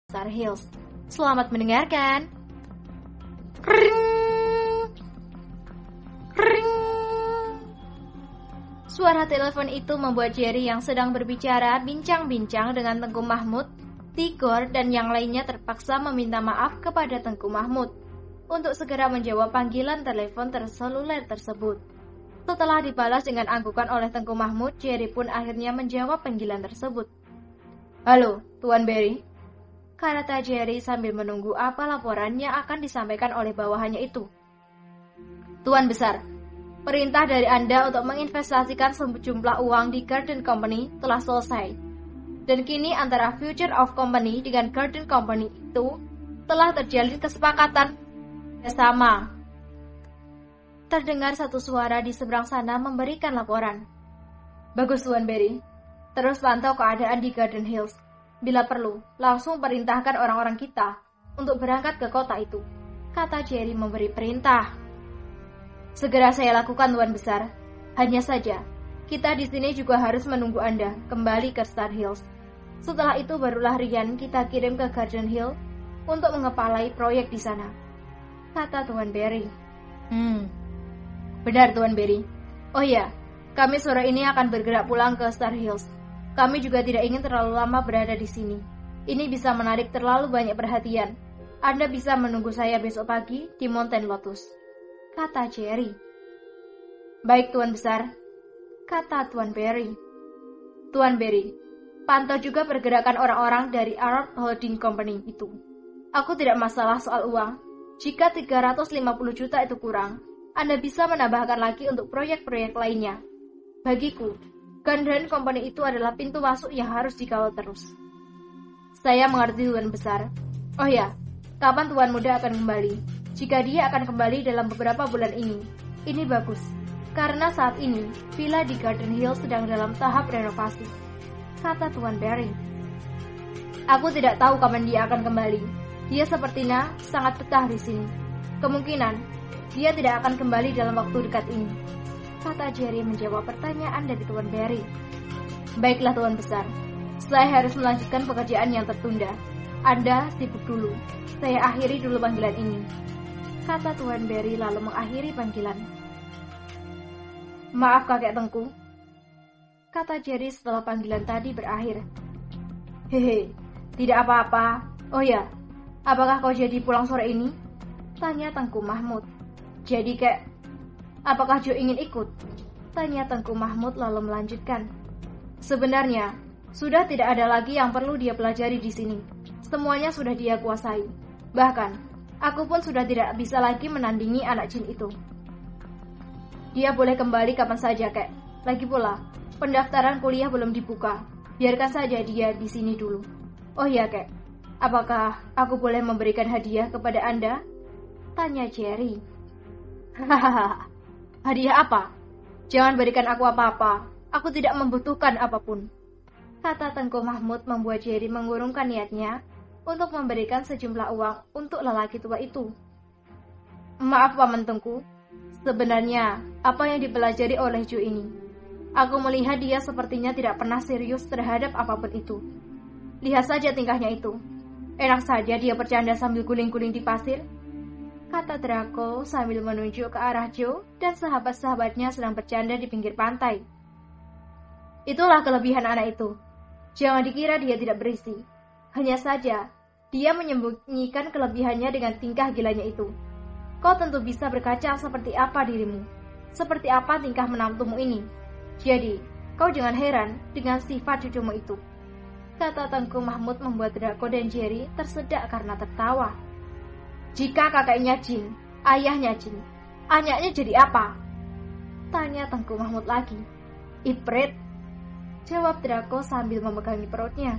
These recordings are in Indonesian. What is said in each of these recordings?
Star Hills. Selamat mendengarkan. Ring. Ring. Suara telepon itu membuat Jerry yang sedang berbicara bincang-bincang dengan Tengku Mahmud, Tigor, dan yang lainnya terpaksa meminta maaf kepada Tengku Mahmud untuk segera menjawab panggilan telepon terseluler tersebut. Setelah dibalas dengan anggukan oleh Tengku Mahmud, Jerry pun akhirnya menjawab panggilan tersebut. "Halo, Tuan Barry," kata Jerry sambil menunggu apa laporan yang akan disampaikan oleh bawahannya itu. "Tuan Besar, perintah dari Anda untuk menginvestasikan sejumlah uang di Garden Company telah selesai. Dan kini antara Future of Company dengan Garden Company itu telah terjalin kesepakatan bersama." Terdengar satu suara di seberang sana memberikan laporan. "Bagus, Tuan Barry. Terus pantau keadaan di Garden Hills. Bila perlu, langsung perintahkan orang-orang kita untuk berangkat ke kota itu," kata Jerry memberi perintah. "Segera saya lakukan, Tuan Besar. Hanya saja, kita di sini juga harus menunggu Anda kembali ke Star Hills. Setelah itu barulah Ryan kita kirim ke Garden Hill untuk mengepalai proyek di sana," kata Tuan Barry. Benar, Tuan Barry. Oh ya, kami sore ini akan bergerak pulang ke Star Hills. Kami juga tidak ingin terlalu lama berada di sini. Ini bisa menarik terlalu banyak perhatian. Anda bisa menunggu saya besok pagi di Mountain Lotus," kata Jerry. "Baik, Tuan Besar," kata Tuan Barry. "Tuan Barry, pantau juga pergerakan orang-orang dari Arab Holding Company itu. Aku tidak masalah soal uang. Jika 350 juta itu kurang, Anda bisa menambahkan lagi untuk proyek-proyek lainnya. Bagiku, Garden Company itu adalah pintu masuk yang harus dikawal terus." "Saya mengerti, Tuan Besar. Oh ya, kapan Tuan Muda akan kembali? Jika dia akan kembali dalam beberapa bulan ini bagus. Karena saat ini, villa di Garden Hill sedang dalam tahap renovasi," kata Tuan Barry. "Aku tidak tahu kapan dia akan kembali. Dia sepertinya sangat betah di sini. Kemungkinan dia tidak akan kembali dalam waktu dekat ini," kata Jerry menjawab pertanyaan dari Tuan Barry. "Baiklah, Tuan Besar. Saya harus melanjutkan pekerjaan yang tertunda. Anda sibuk dulu. Saya akhiri dulu panggilan ini," kata Tuan Barry lalu mengakhiri panggilan. "Maaf, Kakek Tengku," kata Jerry setelah panggilan tadi berakhir. "Hehe, tidak apa-apa. Oh ya, apakah kau jadi pulang sore ini?" tanya Tengku Mahmud. "Jadi, Kek, apakah Joe ingin ikut?" tanya Tengku Mahmud lalu melanjutkan. "Sebenarnya, sudah tidak ada lagi yang perlu dia pelajari di sini. Semuanya sudah dia kuasai. Bahkan, aku pun sudah tidak bisa lagi menandingi anak jin itu. Dia boleh kembali kapan saja, Kek. Lagi pula, pendaftaran kuliah belum dibuka. Biarkan saja dia di sini dulu. Oh ya, Kek, apakah aku boleh memberikan hadiah kepada Anda?" tanya Jerry. "Hahaha, hadiah apa? Jangan berikan aku apa-apa. Aku tidak membutuhkan apapun," kata Tengku Mahmud membuat Jerry mengurungkan niatnya untuk memberikan sejumlah uang untuk lelaki tua itu. "Maaf, Paman Tengku. Sebenarnya, apa yang dipelajari oleh Joe ini? Aku melihat dia sepertinya tidak pernah serius terhadap apapun itu. Lihat saja tingkahnya itu. Enak saja dia bercanda sambil guling-guling di pasir," kata Draco sambil menunjuk ke arah Joe dan sahabat-sahabatnya sedang bercanda di pinggir pantai. "Itulah kelebihan anak itu. Jangan dikira dia tidak berisi. Hanya saja, dia menyembunyikan kelebihannya dengan tingkah gilanya itu. Kau tentu bisa berkaca seperti apa dirimu, seperti apa tingkah menantumu ini. Jadi, kau jangan heran dengan sifat cucumu itu," kata Tengku Mahmud membuat Draco dan Jerry tersedak karena tertawa. "Jika kakeknya jin, ayahnya jin, anaknya jadi apa?" tanya Tengku Mahmud lagi. "Ifrit," jawab Draco sambil memegangi perutnya.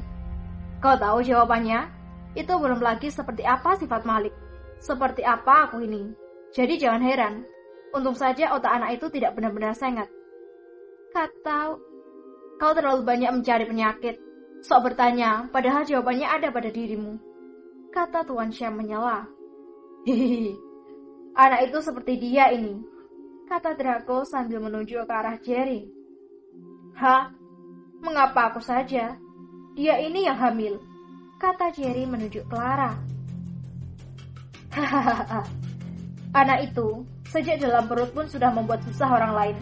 "Kau tahu jawabannya? Itu belum lagi seperti apa sifat Malik, seperti apa aku ini. Jadi jangan heran. Untung saja otak anak itu tidak benar-benar sengat. Kau terlalu banyak mencari penyakit. Sok bertanya, padahal jawabannya ada pada dirimu," kata Tuan Syam menyela. "Hihihi, anak itu seperti dia ini," kata Draco sambil menunjuk ke arah Jerry. "Hah? Mengapa aku saja? Dia ini yang hamil," kata Jerry menunjuk Clara. Hahaha, anak itu sejak dalam perut pun sudah membuat susah orang lain.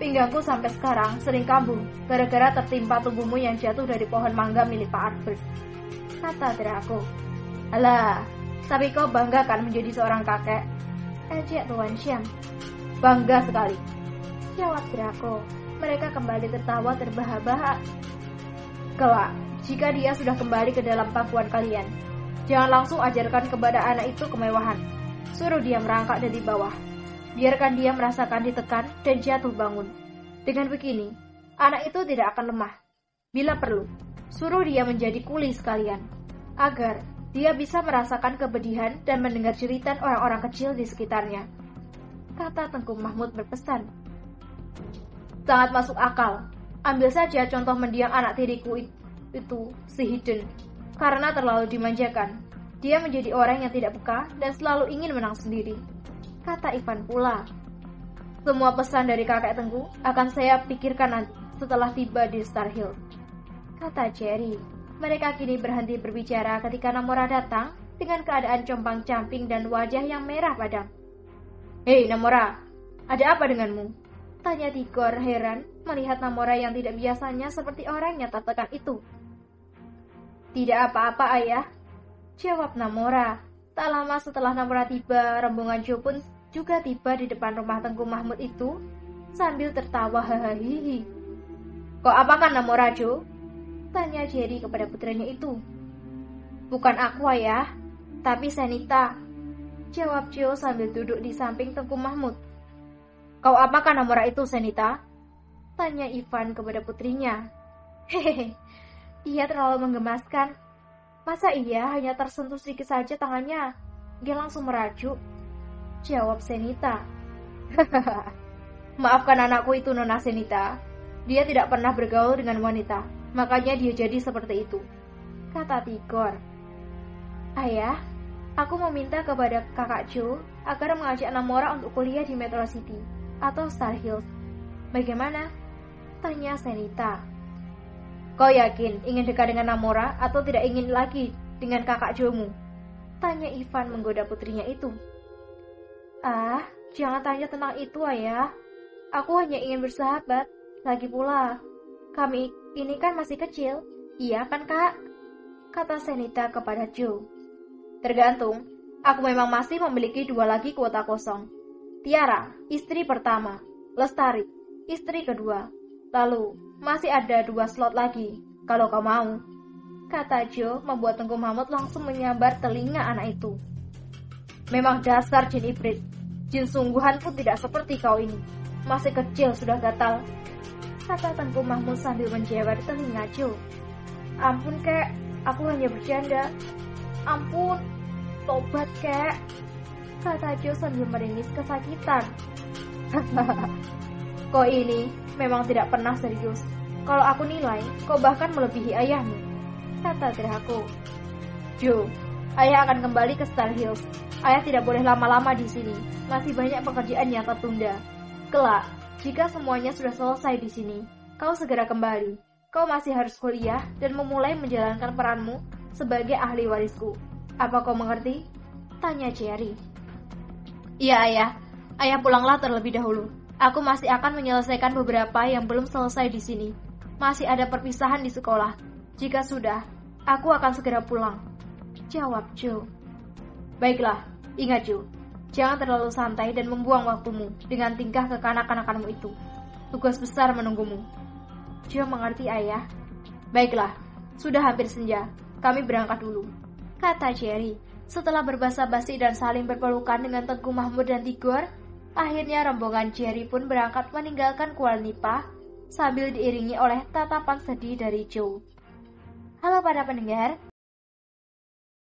Pinggangku sampai sekarang sering kambuh gara-gara tertimpa tubuhmu yang jatuh dari pohon mangga milik Pak Albert, kata Draco. Alah, tapi kau bangga kan menjadi seorang kakek? Ejek Tuan Siam. Bangga sekali, jawab Draco. Mereka kembali tertawa terbahak-bahak. Kelak, jika dia sudah kembali ke dalam pangkuan kalian, jangan langsung ajarkan kepada anak itu kemewahan. Suruh dia merangkak dari bawah. Biarkan dia merasakan ditekan dan jatuh bangun. Dengan begini, anak itu tidak akan lemah. Bila perlu, suruh dia menjadi kuli sekalian, agar dia bisa merasakan kepedihan dan mendengar jeritan orang-orang kecil di sekitarnya, kata Tengku Mahmud berpesan. Sangat masuk akal. Ambil saja contoh mendiang anak tiriku itu, si Hidden. Karena terlalu dimanjakan, dia menjadi orang yang tidak peka dan selalu ingin menang sendiri, kata Ivan pula. Semua pesan dari kakek Tengku akan saya pikirkan nanti setelah tiba di Star Hill, kata Jerry. Mereka kini berhenti berbicara ketika Namora datang dengan keadaan compang-camping dan wajah yang merah padam. Hei Namora, ada apa denganmu? Tanya Tigor heran melihat Namora yang tidak biasanya seperti orang yang tertekan itu. Tidak apa-apa ayah, jawab Namora. Tak lama setelah Namora tiba, rombongan Joe pun juga tiba di depan rumah Tengku Mahmud itu sambil tertawa hahaha. Kok apakan Namora Joe? Tanya Jerry kepada putranya itu. Bukan aku ayah, tapi Senita, jawab Joe sambil duduk di samping Tengku Mahmud. Kau apakan Namora itu Senita? Tanya Ivan kepada putrinya. Hehehe, dia terlalu menggemaskan. Masa iya hanya tersentuh sedikit saja tangannya, dia langsung merajuk, jawab Senita. Maafkan anakku itu Nona Senita, dia tidak pernah bergaul dengan wanita, makanya dia jadi seperti itu, kata Tigor. Ayah, aku meminta kepada kakak Joe agar mengajak Namora untuk kuliah di Metro City atau Star Hills. Bagaimana? Tanya Senita. Kau yakin ingin dekat dengan Namora atau tidak ingin lagi dengan kakak Joe-mu? Tanya Ivan menggoda putrinya itu. Ah, jangan tanya tentang itu ayah. Aku hanya ingin bersahabat. Lagi pula, kami ini kan masih kecil. Iya kan kak? Kata Senita kepada Joe. Tergantung, aku memang masih memiliki 2 lagi kuota kosong. Tiara, istri pertama. Lestari, istri kedua. Lalu, masih ada 2 slot lagi, kalau kau mau, kata Joe membuat Tengku Mahmud langsung menyambar telinga anak itu. Memang dasar jin ibrit. Jin sungguhan pun tidak seperti kau ini. Masih kecil sudah gatal, kata Tengku Mahmud sambil menjewer telinga Joe. Ampun kek, aku hanya bercanda. Ampun, tobat kek, kata Joe sambil meringis kesakitan. Kau ini memang tidak pernah serius. Kalau aku nilai, kau bahkan melebihi ayahmu, kata Draco. Joe, ayah akan kembali ke Star Hills. Ayah tidak boleh lama-lama di sini. Masih banyak pekerjaan yang tertunda. Kelak, jika semuanya sudah selesai di sini, kau segera kembali. Kau masih harus kuliah dan memulai menjalankan peranmu sebagai ahli warisku. Apa kau mengerti? Tanya Jerry. Iya ayah. Ayah pulanglah terlebih dahulu. Aku masih akan menyelesaikan beberapa yang belum selesai di sini. Masih ada perpisahan di sekolah. Jika sudah, aku akan segera pulang, jawab Joe. Baiklah, ingat Joe, jangan terlalu santai dan membuang waktumu dengan tingkah kekanak-kanakanmu itu. Tugas besar menunggumu. Joe mengerti ayah. Baiklah, sudah hampir senja. Kami berangkat dulu, kata Jerry. Setelah berbasa-basi dan saling berpelukan dengan Tengku Mahmud dan Tigor, akhirnya rombongan Jerry pun berangkat meninggalkan Kuala Nipah sambil diiringi oleh tatapan sedih dari Joe. Halo para pendengar,